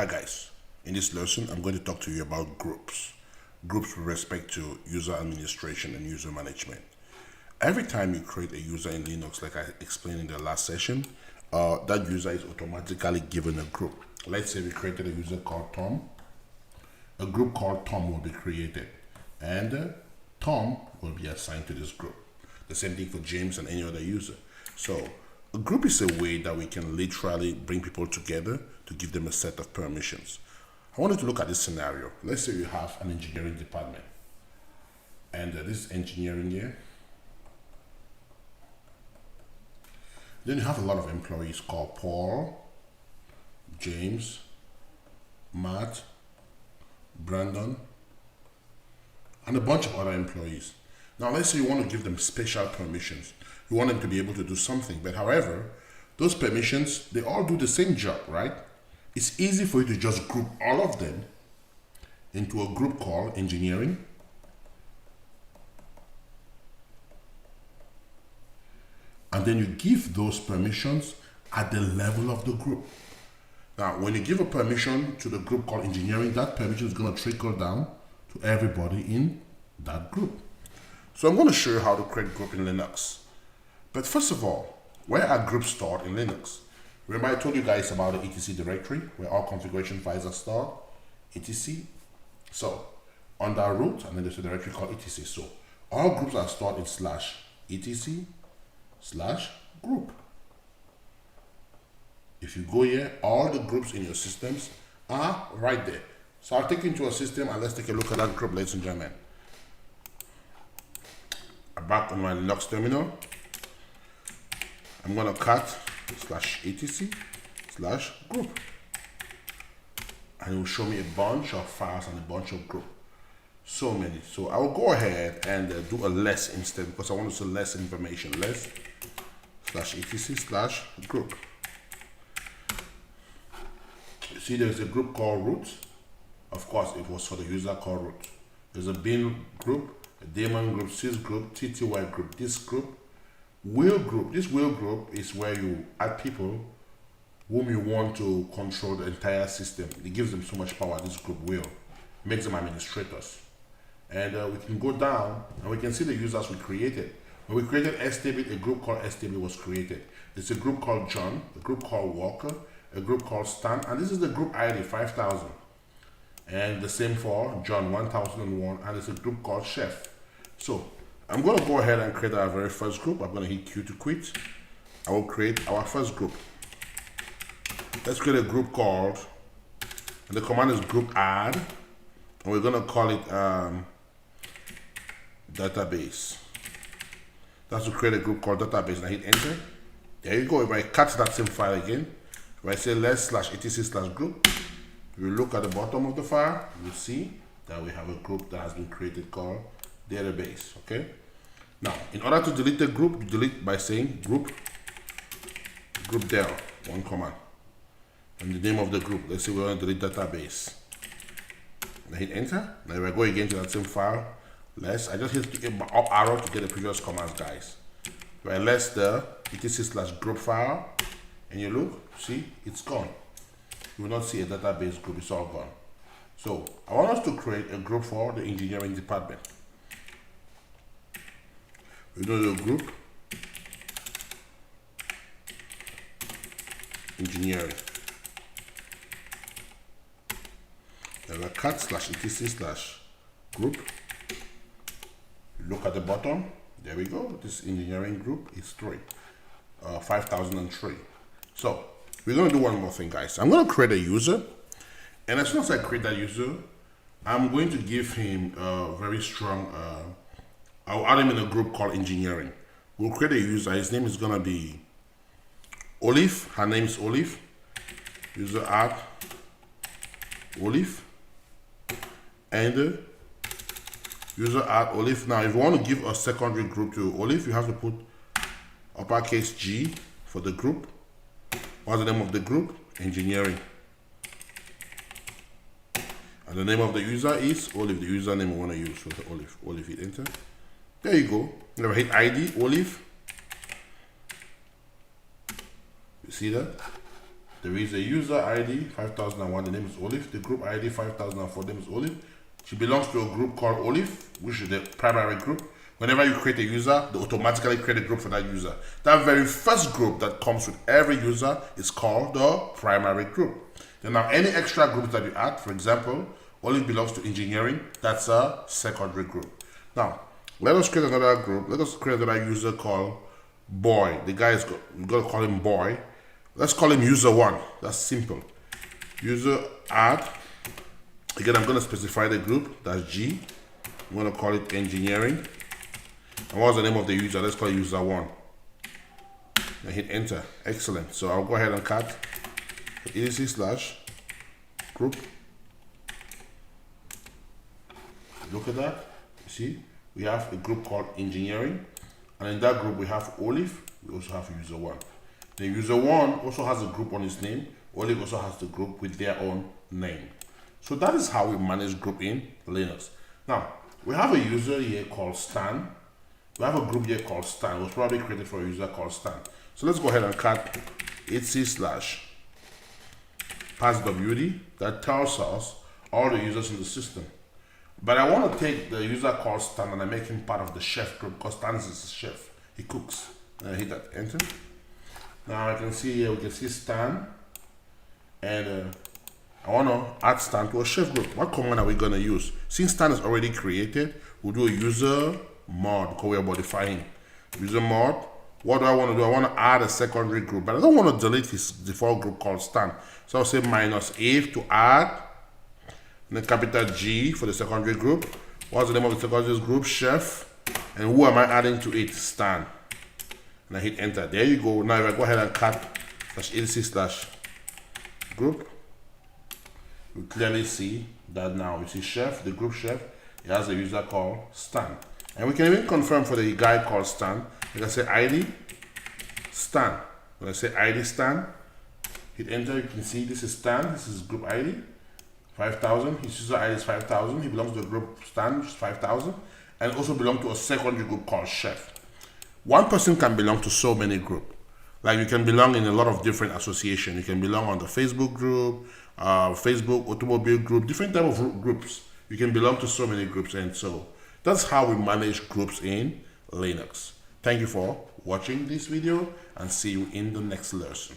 Hi guys, in this lesson I'm going to talk to you about groups. Groups with respect to user administration and user management. Every time you create a user in Linux, like I explained in the last session, that user is automatically given a group. Let's say we created a user called Tom. A group called Tom will be created, and Tom will be assigned to this group. The same thing for James and any other user. So a group is a way that we can literally bring people together to give them a set of permissions. I wanted to look at this scenario. Let's say you have an engineering department, and this engineering here. Then you have a lot of employees called Paul, James, Matt, Brandon, and a bunch of other employees. Now let's say you want to give them special permissions. You want them to be able to do something, but however, those permissions, they all do the same job, right? It's easy for you to just group all of them into a group called engineering. And then you give those permissions at the level of the group. Now, when you give a permission to the group called engineering, that permission is going to trickle down to everybody in that group. So I'm going to show you how to create group in Linux. But first of all, where are groups stored in Linux? Remember I told you guys about the etc directory, where all configuration files are stored, etc. So, under root, and then there's a directory called etc. So, all groups are stored in /etc/group. If you go here, all the groups in your systems are right there. So I'll take you into a system and let's take a look at that group, ladies and gentlemen. I'm back on my Linux terminal. I'm gonna cut /etc/group. And it will show me a bunch of files and a bunch of groups. So many. So I will go ahead and do a less instead because I want to see less information. Less /etc/group. You see there's a group called root. Of course, it was for the user called root. There's a bin group, a daemon group, sys group, tty group, disk group, wheel group. This wheel group is where you add people whom you want to control the entire system. It gives them so much power, this group will. Makes them administrators. And we can go down and we can see the users we created. When we created STB, a group called STB was created. There's a group called John, a group called Walker, a group called Stan, and this is the group ID 5000. And the same for John 1001, and there's a group called Chef. So I'm going to go ahead and create our very first group. I'm going to hit Q to quit. I will create our first group. Let's create a group called, and the command is groupadd, and we're going to call it database. That's to create a group called database, and I hit enter. There you go. If I cut that same file again, if I say less/etc/group, if you look at the bottom of the file, you see that we have a group that has been created called database. Okay. Now, in order to delete the group, you delete by saying group del, one command, and the name of the group. Let's say we want to delete database. And I hit enter. Now if I go again to that same file, I just hit the up arrow to get the previous commands, guys. If I less the etc/group file, and you look, see, it's gone. You will not see a database group, it's all gone. So I want us to create a group for the engineering department. We do the group engineering. Then we cut /etc/group. Look at the bottom. There we go. This engineering group is 5003. So we're going to do one more thing, guys. I'm going to create a user, and as soon as I create that user, I'm going to give him a very strong. I'll add him in a group called engineering. We'll create a user. His name is going to be Olive. Her name is Olive. User add Olive, and user add Olive. Now, if you want to give a secondary group to Olive, you have to put uppercase G for the group. What's the name of the group? Engineering. And the name of the user is Olive. The username we want to use for the Olive. Olive, hit enter. There you go. Now hit ID, Olive. You see that? There is a user ID 5001, the name is Olive. The group ID 5004, the name is Olive. She belongs to a group called Olive, which is the primary group. Whenever you create a user, they automatically create a group for that user. That very first group that comes with every user is called the primary group. Then now any extra groups that you add, for example, Olive belongs to engineering, that's a secondary group. Now, let us create another group. Let us create another user called Boy. The guy is we're going to call him Boy. Let's call him user 1. That's simple. User add. Again, I'm going to specify the group. That's G. I'm going to call it engineering. And what's the name of the user? Let's call it user 1. And hit enter. Excellent. So I'll go ahead and cut etc/group. Look at that. You see, we have a group called engineering. And in that group, we have Olive. We also have user 1. The user 1 also has a group on his name. Olive also has the group with their own name. So that is how we manage group in Linux. Now, we have a user here called Stan. We have a group here called Stan. It was probably created for a user called Stan. So let's go ahead and cut etc/passwd. That tells us all the users in the system. But I want to take the user called Stan and I make him part of the chef group because Stan is a chef. He cooks. And I hit that enter. Now I can see here, we can see Stan. And I want to add Stan to a chef group. What command are we going to use? Since Stan is already created, we'll do a user mod because we are modifying. User mod. What do I want to do? I want to add a secondary group, but I don't want to delete his default group called Stan. So I'll say -a to add. And then capital G for the secondary group. What's the name of the secondary group? Chef. And who am I adding to it? Stan. And I hit enter. There you go. Now if I go ahead and cut /etc/group, you clearly see that now. You see chef, the group chef, it has a user called Stan. And we can even confirm for the guy called Stan. You can say ID Stan. When I say ID Stan, hit enter, you can see this is Stan, this is group ID. 5,000. His user ID is 5,000. He belongs to the group Stan, which is 5,000, and also belongs to a secondary group called Chef. One person can belong to so many groups. Like you can belong in a lot of different associations. You can belong on the Facebook group, Facebook automobile group, different type of groups. You can belong to so many groups, and so that's how we manage groups in Linux. Thank you for watching this video, and see you in the next lesson.